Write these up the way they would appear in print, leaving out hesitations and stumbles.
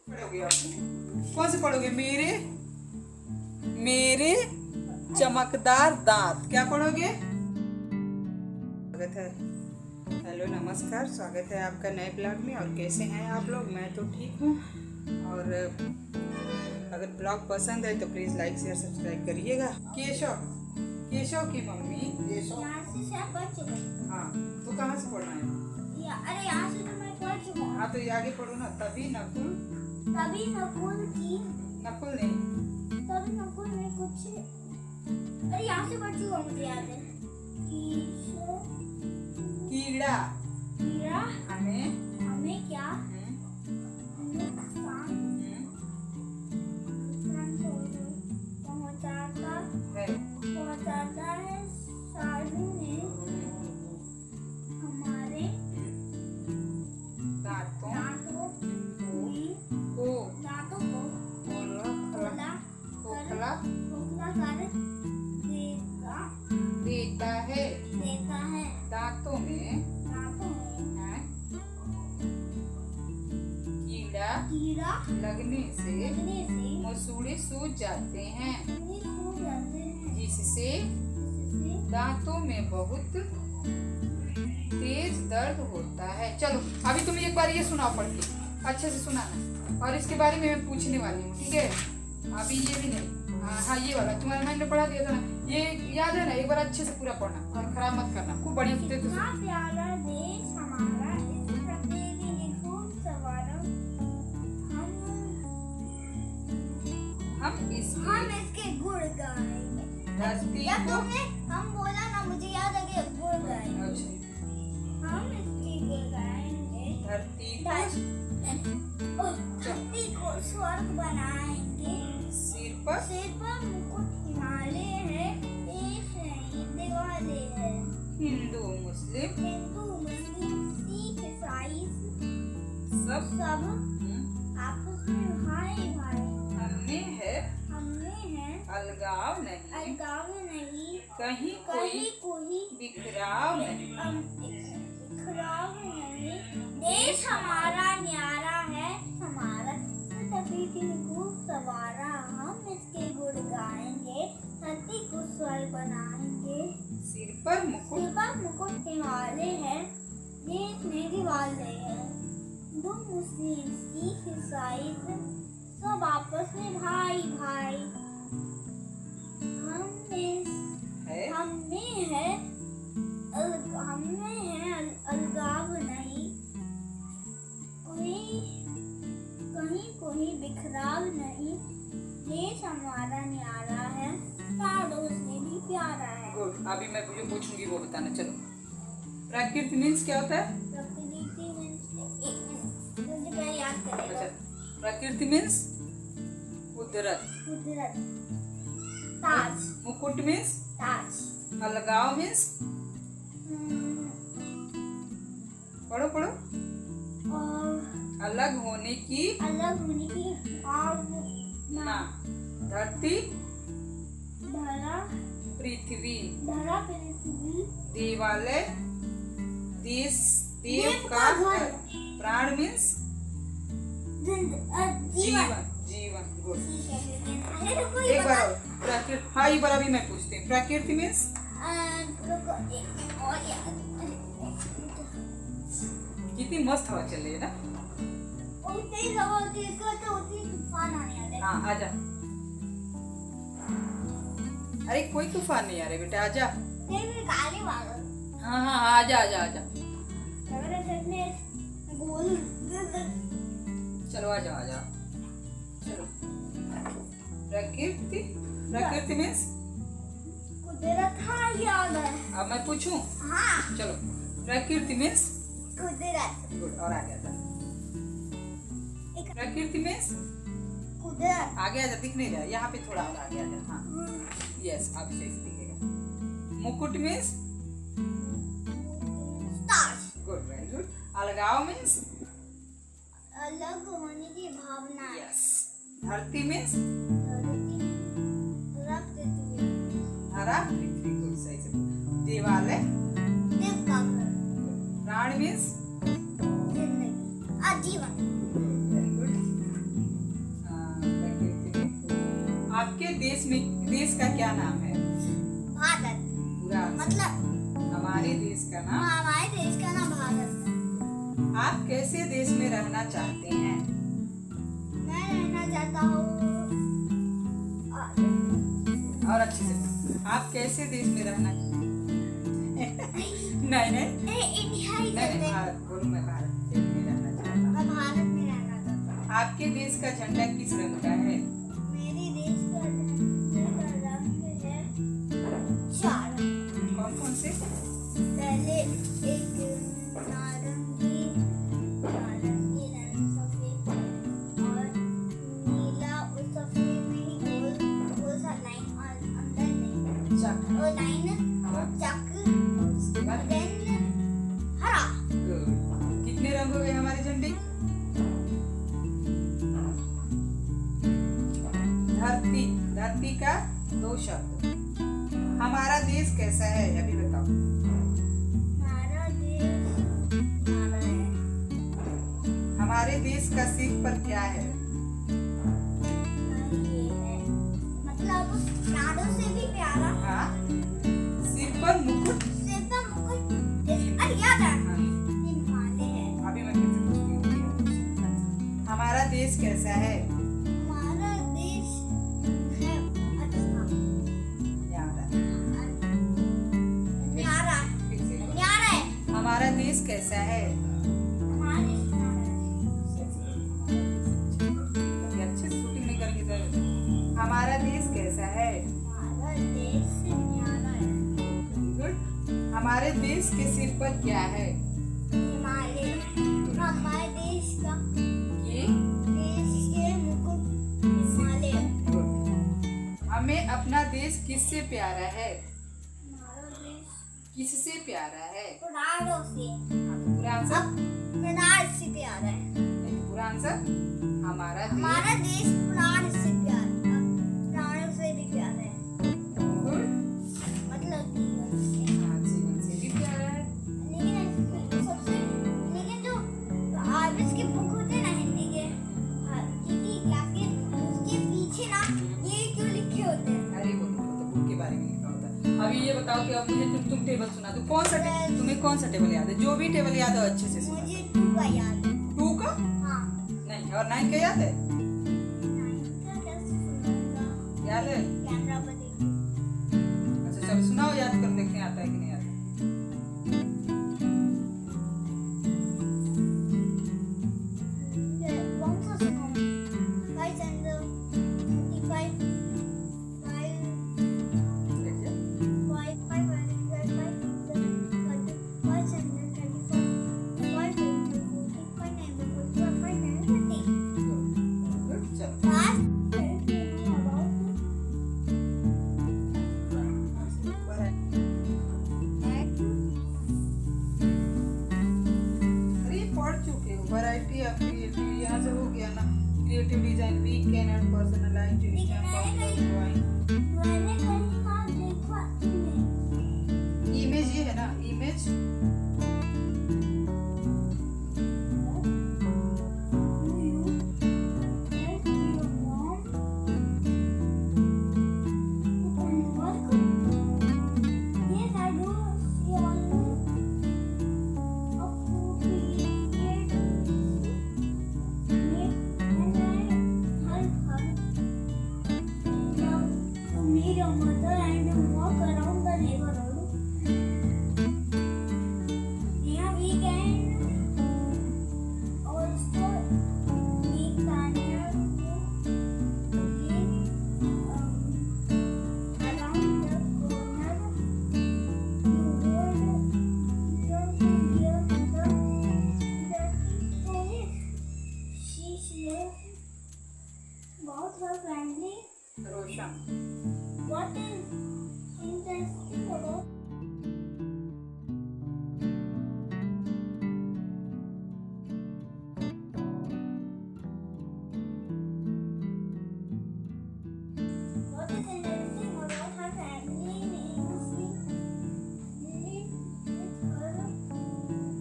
पढ़ोगे आप? कौन से पढ़ोगे? मेरे मेरे चमकदार दांत। क्या पढ़ोगे? स्वागत है। हेलो नमस्कार, स्वागत है आपका नए ब्लॉग में। और कैसे हैं आप लोग? मैं तो ठीक हूँ। और अगर ब्लॉग पसंद है तो प्लीज़ लाइक शेयर सब्सक्राइब करिएगा। केशव की मम्मी हाँ, तो कहाँ से पढ़ना है? अरे यहाँ से तो मैं पढ़ चुका हूँ। हाँ तो ये आगे पढ़ो ना। तभी नकुल में कुछ अरे यहाँ से पढ़ चुका हूँ, मुझे याद है। कीड़ा हमें क्या पहुँचाता है। साधु ने हमारे दांतों को खोखला कर देता है। दांतों में कीड़ा लगने से मसूड़े सूज जाते हैं, जिससे दांतों में बहुत तेज दर्द होता है। चलो अभी तुम एक बार ये सुनाओ पढ़ के, अच्छे से सुनाना। और इसके बारे में मैं पूछने वाली हूँ, ठीक है? अभी ये भी नहीं। हाँ ये वाला तुम्हारे मैंने पढ़ा दिया था ना, ये याद है ना? एक बार अच्छे से पूरा पढ़ना और खराब मत करना। खूब बढ़िया से तो प्यारा देश हमारा, इस प्रकृति खूब सवारा। हम इसके गुण गाएंगे। हम बोला ना, मुझे याद आ गया, गुण गाएंगे। हम इसके गुण गाएंगे। धरती को स्वर्ग बनाएंगे। सिर पर मुकुट हिमालय है, देश नहीं दिवाले है। हिंदू मुस्लिम सिख ईसाई सब आपस में भाई हमें है अलगाव नहीं, कहीं कोई बिखराव नहीं। देश हमारा न्यारा है, हमारा खूब सवारा। हम इसके गुण गाएंगे, धरती को स्वर्ग बनाएंगे। सिर पर मुकुट हिमालय है, देश में दिवाले है। हिंदू मुस्लिम सिख ईसाई सब आपस में भाई। हमें है अलगाव नहीं, कहीं कोई बिखराव नहीं। देश हमारा न्यारा है, पड़ोस में भी प्यारा है। गुड। अभी मैं जो पूछूंगी वो बताना। चलो, प्रकृति मीन्स क्या होता है? प्रकृति मुझे याद करेगा। अच्छा, प्रकृति मीन्स कुदरत। ताज। मुकुट मीन्स ताज। अलगाव मीन्स पढ़ो अलग होने की भावना। धरती पृथ्वी देवालय देव का घर। प्राण मीन्स जीवन। गुड। एक बार प्रकृति। हाँ एक बार अभी मैं पूछती हूँ। प्रकृति मीन्स कितनी मस्त हवा चल रही है ना? हाँ आजा। अरे कोई तूफान नहीं आ रहा बेटा, आजा। हाँ आजा। चलो आजा। चलो, प्रकृति मीन्स कुदरत। हाँ याद है। अब मैं पूछूं? हाँ। चलो, प्रकृति मीन्स कुदरत। गुड। और आगे आजा। प्रकृति मीन्स कुदरत। आगे आजा, दिख नहीं रहा है यहाँ पे, थोड़ा और आगे आजा। हाँ यस, अब सही से दिखेगा। मुकुट मीन्स गुड, वेरी गुड। अलगाव मीन्स अलग होने की भावना। यस। धरती मीन्स धरा पृथ्वी। गुड, सही से। देवालय देव का घर। प्राण मीन्स जिंदगी, आजीवन। Very good. देश का क्या नाम है? भारत। पूरा आंसर। मतलब हमारे देश का नाम। हमारे देश का नाम भारत। आप कैसे देश में रहना चाहते हैं? मैं रहना चाहता हूँ और अच्छे से, आप कैसे देश में रहना नहीं इंडिया ही नहीं, कहते हैं। भारत बोलो, मैं भारत देश में रहना चाहता हूँ। मैं भारत में रहना चाहता हूँ। आपके देश का झंडा किस रंग का है? मेरे देश का रंग है चार। कौन कौन से? पहले एक नारंगी, नारंगी रंग सफेद और नीला, और सफेद में ही गोल गोल सा लाइन और अंदर नहीं चक। और लाइन हाँ। चक उसके बाद देन हरा। गुड। कितने रंग हो गए हमारे झंडे? धरती, धरती का 2 शब्द। हमारा देश कैसा है अभी बताओ। हमारा देश हमारा है। हमारे देश का सिर पर क्या है? ये है मतलब प्राणों से भी प्यारा। हाँ, सिर पर मुकुट। सिर पर मुकुट। अरे याद है, हाँ, हिमालय है। अभी मैं फिर से पूछती हूँ। हमारा देश कैसा है? हमारा देश है अच्छा याद है। न्यारा। फिर से बोलो। न्यारा है। हमारा देश कैसा है? हमारा देश न्यारा अभी अच्छे से शूटिंग नहीं करके तो। हमारा देश कैसा है? हमारा देश न्यारा है। गुड। हमारे देश के सिर पर क्या है? हिमालय। हमारे देश का ये देश के मुकुट हिमालय। गुड। हमें अपना देश किससे प्यारा है? हमारा देश किससे प्यारा है? प्राणों से। हाँ, तो पूरा आंसर अब प्राण से प्यारा है। नहीं, तो पूरा आंसर हमारा देश। हमारा देश प्राण से प्यारा, प्राणों से भी प्यारा है। गुड। मतलब जीवन से। हाँ, जीवन से भी प्यारा है। लेकिन जो आर्टिस्ट के बुक होते हैं ना हिंदी के, हिंदी क्लास के, उसके पीछे ना ये क्यों लिखे होते हैं? अरे वो तो बुक के बारे में लिखा होता है। अभी ये बताओ कि अब मुझे तुम टेबल सुना दो। कौन सा तुम्हें कौन सा टेबल याद है? जो भी टेबल याद हो अच्छे से सुना। मुझे 2 का याद है। 2 का? हाँ। नहीं, और 9 का याद है? 9 का कैसे सुनाऊंगा? याद है? कैमरा पर देखो। अच्छा चलो सुनाओ, याद कर देखते हैं आता है कि नहीं आता। कौन सा सुनाऊं? 5 and 25 5 देख जा। 5 5 and 5 5 and 35 5 and 45 and 45 and 50 good, चलो। 5 ऊपर है। अरे ये पढ़ चुके हो। वैरायटी ऑफ क्रिएटिव यहाँ से हो गया ना। Creative design we can and personalise मैंने कहीं कहाँ देखा इन्हें। इमेज। ये है ना image. Meet your mother and walk around the neighborhood. Yeah, we can also make Tanya around the corner. You would hear the police. She said, बहुत friendly. Roshan. What is interesting about what is interesting about her family means she lived with her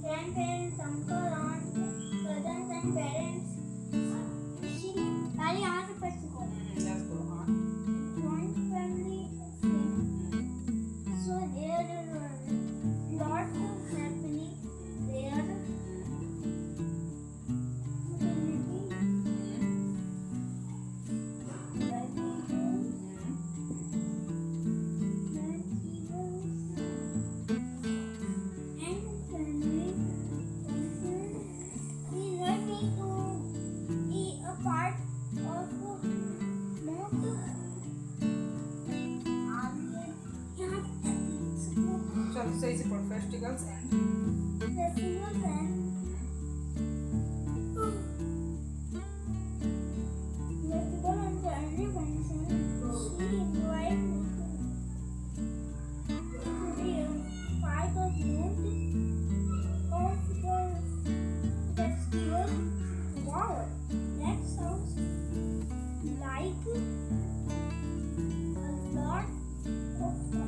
grandparents, uncle, aunt, cousins and parents. She पहले यहाँ से पढ़ चुका हूँ। हाँ। festivals and festivals and festival and family functions. She invited me to be a part of mood of the festival. Wow, that sounds like a lot of fun.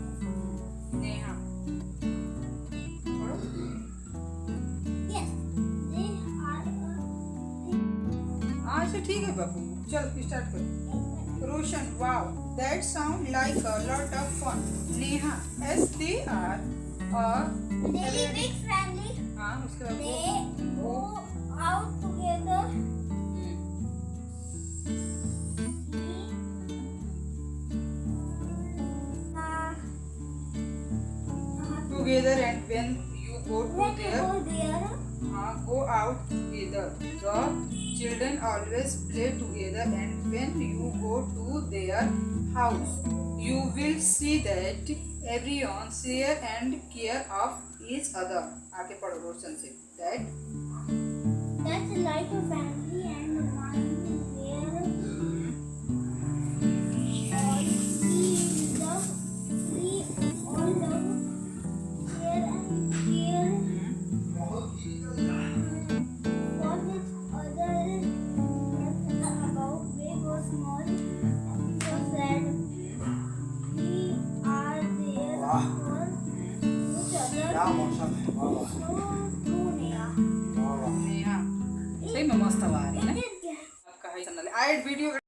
Neha पढ़ो। Yes, they are हाँ अच्छा ठीक है बाबू, चल start करो। रोशन, wow, that sound like a lot of fun. Neha, as they are really big family. हाँ उसके बाद They go out together. together and when you go to When you their go there, go out together. The children always play together and when you go to their house, you will see that everyone share and care of each other. आगे पढ़ो रोशन से that that's like a family and mine where we all love, share and care for each other. About big or small, so sad. We are there for each other. क्या मौसम है बाबा So true, Neha. बाबा नेहा सही में मस्त आवाज है ना It is आपका है चैनल ऐड वीडियो